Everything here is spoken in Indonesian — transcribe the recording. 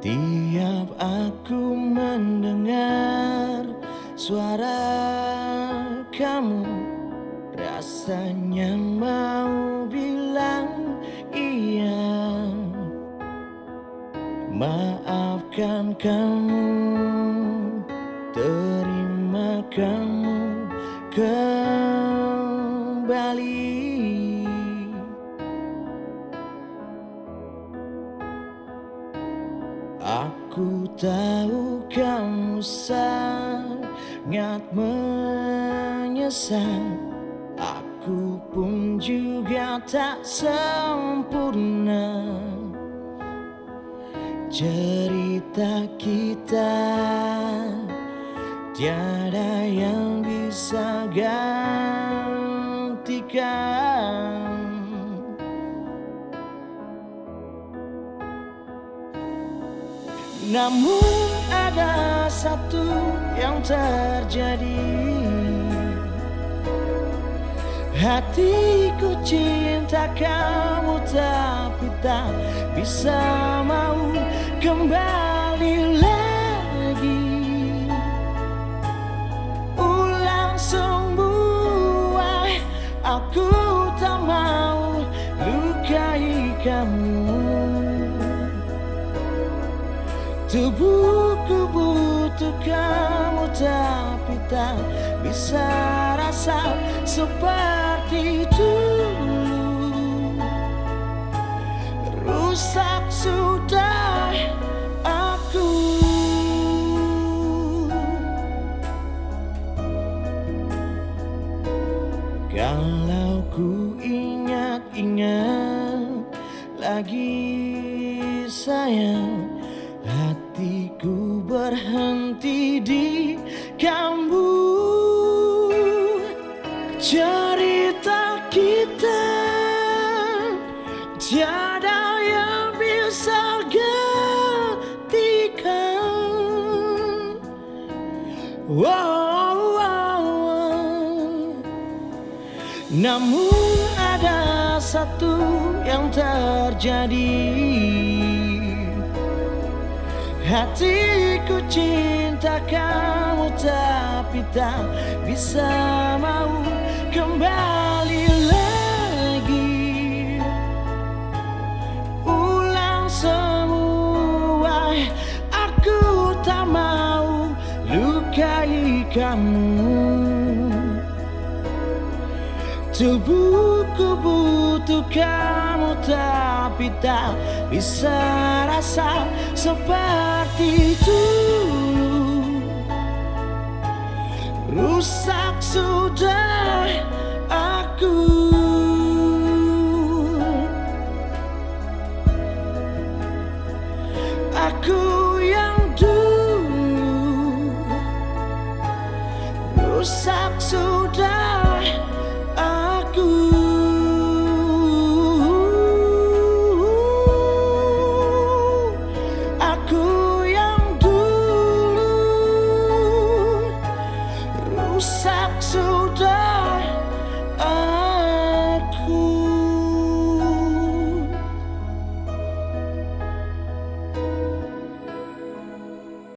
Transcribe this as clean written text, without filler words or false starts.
Tiap aku mendengar suara kamu, rasanya mau bilang iya. Maafkan kamu, terima kamu kembali. Aku tahu kamu sangat menyesal. Aku pun juga tak sempurna. Cerita kita tiada yang bisa gantikan. Namun ada satu yang terjadi. Hatiku cinta kamu, tapi tak bisa mau kembali lagi. Ulang semua, aku tak mau lukai kamu. Tubuhku butuh kamu, tapi tak bisa rasa seperti dulu. Rusak sudah aku. Kalau ku ingat-ingat lagi sayang, hatiku berhenti di kamu. Cerita kita tiada yang bisa gantikan. Namun ada satu yang terjadi. Hatiku cinta kamu, tapi tak bisa mau kembali lagi. Ulang semua, aku tak mau lukai kamu. Tubuhku butuh kamu, tapi tak bisa rasa seperti dulu. Rusak sudah aku. Aku yang dulu rusak sudah.